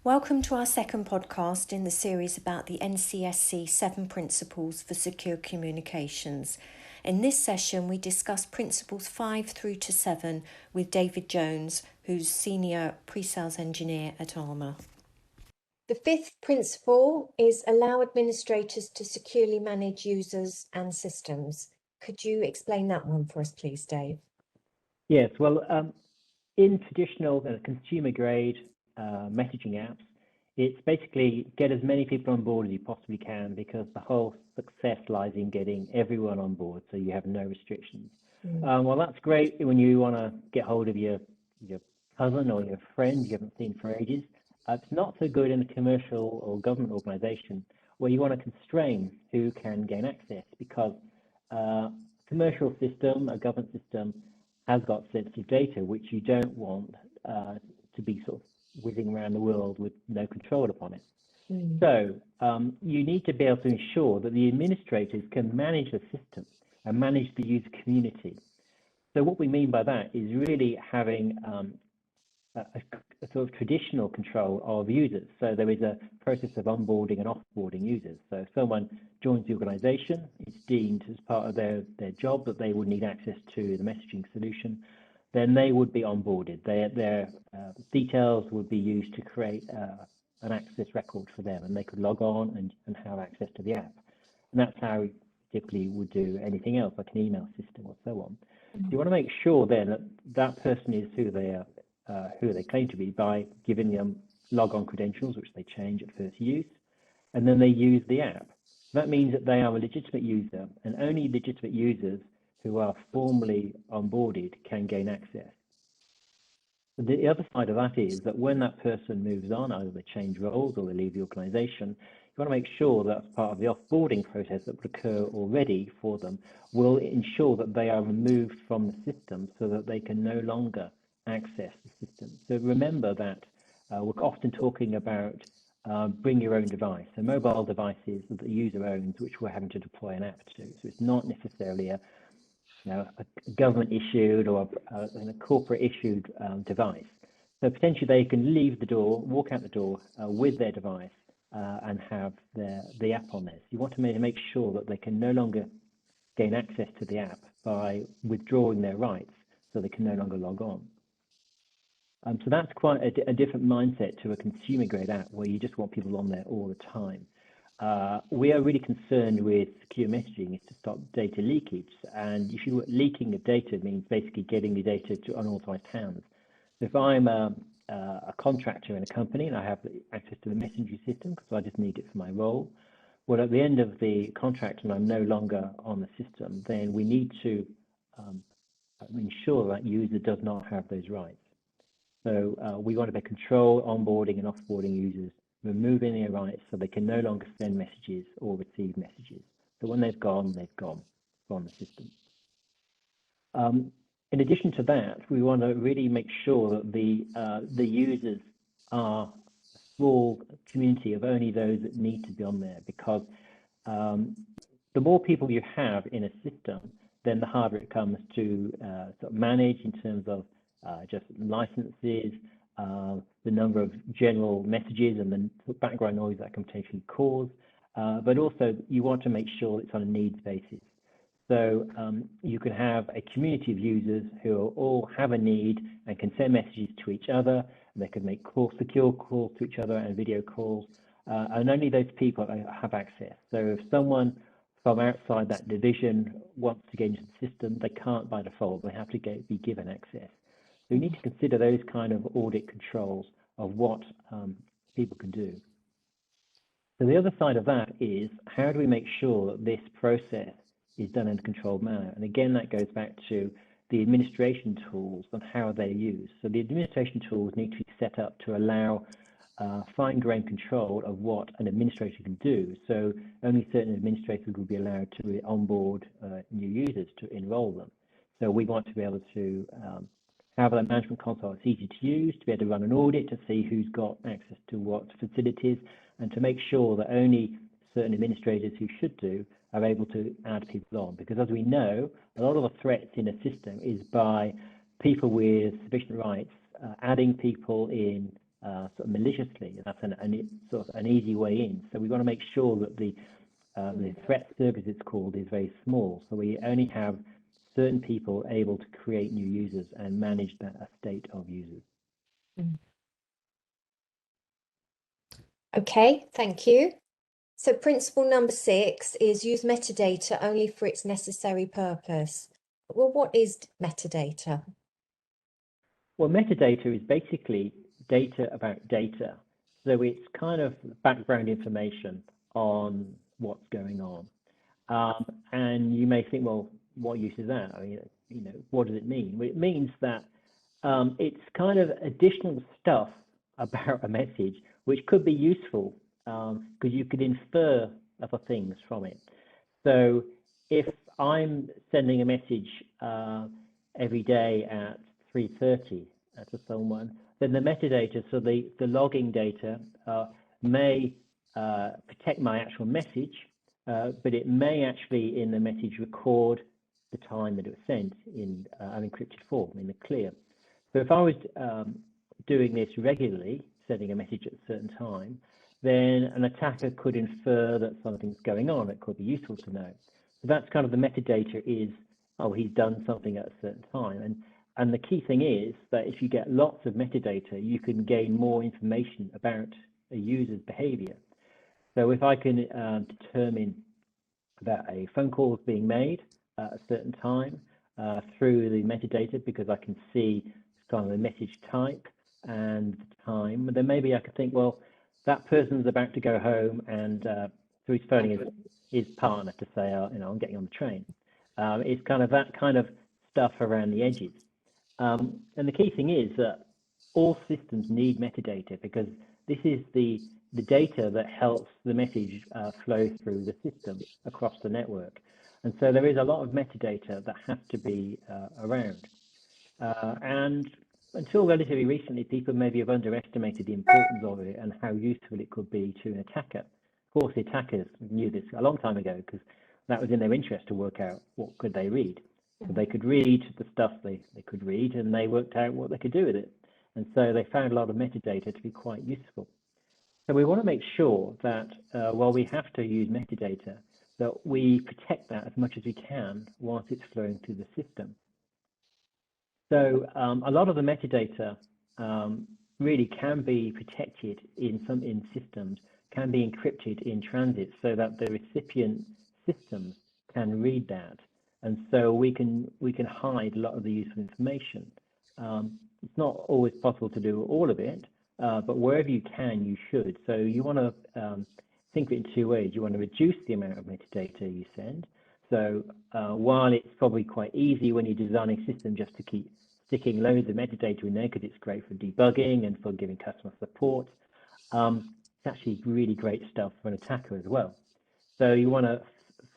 Welcome to our second podcast in the series about the NCSC 7 Principles for Secure Communications. In this session, we discuss Principles 5 through to 7 with David Jones, who's Senior Pre-Sales Engineer at Armour. The fifth principle is allow administrators to securely manage users and systems. Could you explain that one for us, please, Dave? Yes, well, in traditional consumer-grade messaging apps, it's basically get as many people on board as you possibly can, because the whole success lies in getting everyone on board, so you have no restrictions. Well, that's great when you want to get hold of your cousin or your friend you haven't seen for ages. It's not so good in a commercial or government organization where you want to constrain who can gain access, because a commercial system, a government system, has got sensitive data which you don't want to be sort of whizzing around the world with no control upon it. So you need to be able to ensure that the administrators can manage the system and manage the user community. So what we mean by that is really having a sort of traditional control of users. So there is a process of onboarding and offboarding users. So if someone joins the organization, it's deemed as part of their job that they would need access to the messaging solution, then they would be onboarded. Their details would be used to create an access record for them, and they could log on and have access to the app. And that's how we typically would do anything else, like an email system or so on. So you want to make sure then that that person is who they claim to be by giving them log-on credentials, which they change at first use, and then they use the app. That means that they are a legitimate user, and only legitimate users who are formally onboarded can gain access. The other side of that is that when that person moves on, either they change roles or they leave the organization, you want to make sure that's part of the offboarding process that would occur already for them, will ensure that they are removed from the system so that they can no longer access the system. So remember that we're often talking about bring your own device, so mobile devices that the user owns, which we're having to deploy an app to. So it's not necessarily a government issued or a corporate issued device. So potentially they can leave the door, walk out the door with their device and have the app on there. So you want to make sure that they can no longer gain access to the app by withdrawing their rights, so they can no longer log on. So that's quite a different mindset to a consumer grade app where you just want people on there all the time. We are really concerned with secure messaging is to stop data leakage. And if you leaking of data means basically getting the data to unauthorized hands. So if I'm a contractor in a company and I have access to the messaging system because I just need it for my role, well, at the end of the contract and I'm no longer on the system, then we need to ensure that user does not have those rights. So we want to control onboarding and offboarding users, removing their rights so they can no longer send messages or receive messages. So when they've gone from the system. In addition to that, we want to really make sure that the users are a small community of only those that need to be on there, because the more people you have in a system, then the harder it comes to sort of manage in terms of just licenses, the number of general messages and the background noise that can potentially cause, but also you want to make sure it's on a needs basis. So you can have a community of users who all have a need and can send messages to each other, and they can make secure calls to each other and video calls, and only those people have access. So if someone from outside that division wants to get into the system, they can't by default, they have to be given access. So you need to consider those kind of audit controls of what people can do. So the other side of that is, how do we make sure that this process is done in a controlled manner? And again, that goes back to the administration tools and how they're used. So the administration tools need to be set up to allow fine-grained control of what an administrator can do. So only certain administrators will be allowed to onboard new users to enroll them. So we want to be able to have a management console that's easy to use, to be able to run an audit to see who's got access to what facilities, and to make sure that only certain administrators who should do are able to add people on. Because as we know, a lot of the threats in a system is by people with sufficient rights adding people in sort of maliciously. That's sort of an easy way in. So we want to make sure that the threat surface, it's called, is very small. So we only have certain people able to create new users and manage that estate of users. Okay, thank you. So principle number 6 is use metadata only for its necessary purpose. Well, what is metadata? Well, metadata is basically data about data. So it's kind of background information on what's going on. And you may think, well, what use is that? I mean, what does it mean? Well, it means that it's kind of additional stuff about a message which could be useful because you could infer other things from it. So if I'm sending a message every day at 3:30 to someone, then the metadata, so the logging data, may protect my actual message, but it may actually in the message record the time that it was sent in an encrypted form in the clear. So if I was doing this regularly, sending a message at a certain time, then an attacker could infer that something's going on. It could be useful to know. So that's kind of the metadata is, oh, he's done something at a certain time. And the key thing is that if you get lots of metadata, you can gain more information about a user's behavior. So if I can determine that a phone call is being made at a certain time through the metadata, because I can see kind of the message type and the time, then maybe I could think, well, that person's about to go home, and so he's phoning his partner to say, I'm getting on the train. It's kind of that kind of stuff around the edges. And the key thing is that all systems need metadata because this is the data that helps the message flow through the system across the network. And so there is a lot of metadata that has to be around. And until relatively recently, people maybe have underestimated the importance of it and how useful it could be to an attacker. Of course, the attackers knew this a long time ago because that was in their interest to work out what could they read. So they could read the stuff they could read, and they worked out what they could do with it. And so they found a lot of metadata to be quite useful. So we want to make sure that while we have to use metadata, that we protect that as much as we can once it's flowing through the system. So a lot of the metadata really can be protected in systems, can be encrypted in transit so that the recipient systems can read that. And so we can hide a lot of the useful information. It's not always possible to do all of it, but wherever you can, you should. So you want to think of it in two ways. You want to reduce the amount of metadata you send. So while it's probably quite easy when you're designing a system just to keep sticking loads of metadata in there because it's great for debugging and for giving customer support, it's actually really great stuff for an attacker as well. So you want to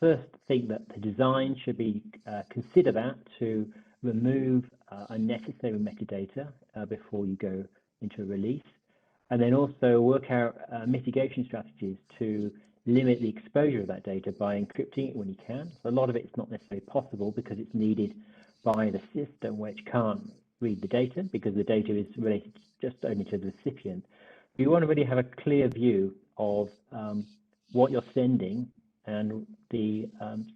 first think that the design should be consider that to remove unnecessary metadata before you go into a release, and then also work out mitigation strategies to limit the exposure of that data by encrypting it when you can. So a lot of it's not necessarily possible because it's needed by the system, which can't read the data because the data is related just only to the recipient. You want to really have a clear view of what you're sending and the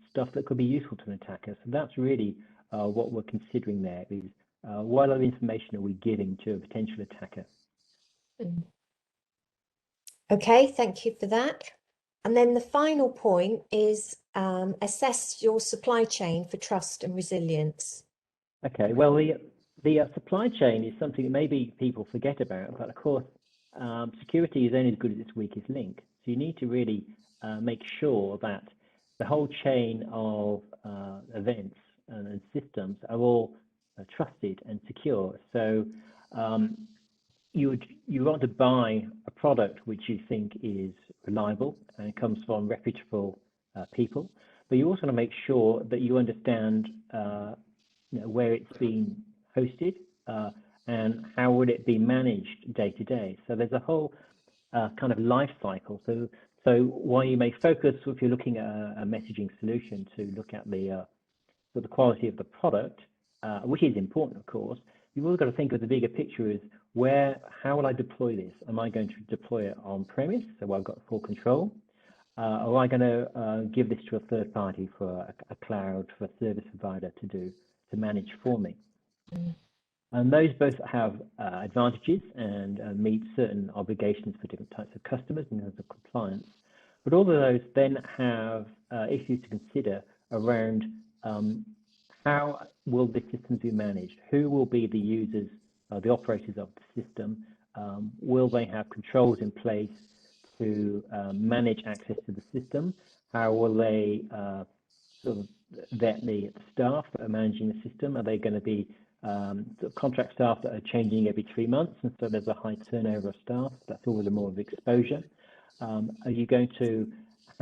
stuff that could be useful to an attacker. So that's really what we're considering there is what other information are we giving to a potential attacker? Okay, thank you for that. And then the final point is assess your supply chain for trust and resilience. Okay, well, the supply chain is something that maybe people forget about, but of course, security is only as good as its weakest link. So you need to really make sure that the whole chain of events and systems are all trusted and secure. So you want to buy a product which you think is reliable and comes from reputable people, but you also want to make sure that you understand where it's been hosted and how would it be managed day to day. So there's a whole kind of life cycle. So while you may focus, if you're looking at a messaging solution, to look at the quality of the product, which is important, of course, you've always got to think of the bigger picture is how will I deploy this? Am I going to deploy it on premise, so I've got full control? Or am I going to give this to a third party for a cloud, for a service provider to manage for me? And those both have advantages and meet certain obligations for different types of customers in terms of compliance. But all of those then have issues to consider around how will the systems be managed? Who will be the users, the operators of the system? Will they have controls in place to manage access to the system? How will they sort of vet the staff that are managing the system? Are they going to be sort of contract staff that are changing every 3 months, and so there's a high turnover of staff? That's always a more of exposure. Are you going to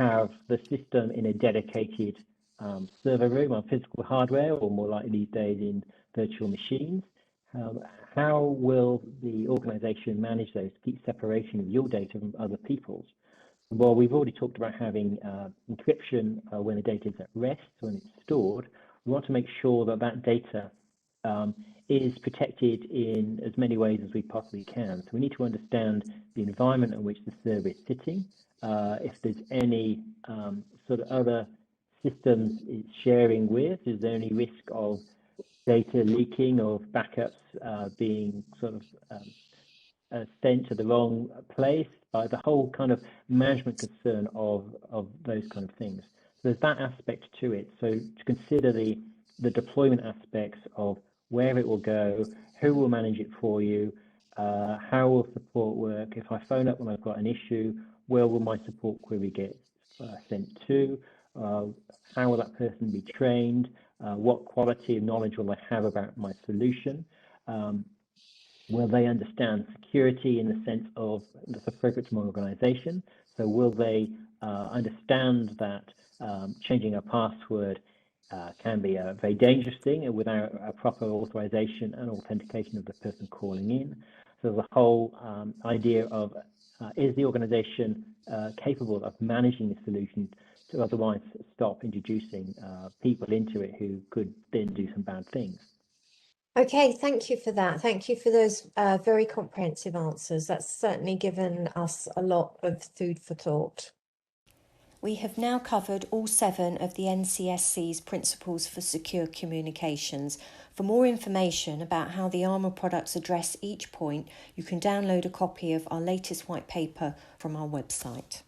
have the system in a dedicated server room on physical hardware, or more likely these days in virtual machines? How will the organization manage those to keep separation of your data from other people's? Well, we've already talked about having encryption when the data is at rest, when it's stored. We want to make sure that that data is protected in as many ways as we possibly can. So we need to understand the environment in which the server is sitting, if there's any sort of other systems it's sharing with, is there any risk of data leaking or backups being sort of sent to the wrong place, by the whole kind of management concern of those kind of things. So there's that aspect to it. So to consider the deployment aspects of where it will go, who will manage it for you, how will support work? If I phone up when I've got an issue, where will my support query get sent to? How will that person be trained? What quality of knowledge will I have about my solution? Will they understand security in the sense of that's appropriate to my organization? So will they understand that changing a password can be a very dangerous thing without a proper authorization and authentication of the person calling in? So the whole idea of is the organization capable of managing the solution to otherwise stop introducing people into it who could then do some bad things? Okay, thank you for that. Thank you for those very comprehensive answers. That's certainly given us a lot of food for thought. We have now covered all 7 of the NCSC's principles for secure communications. For more information about how the Armour products address each point, you can download a copy of our latest white paper from our website.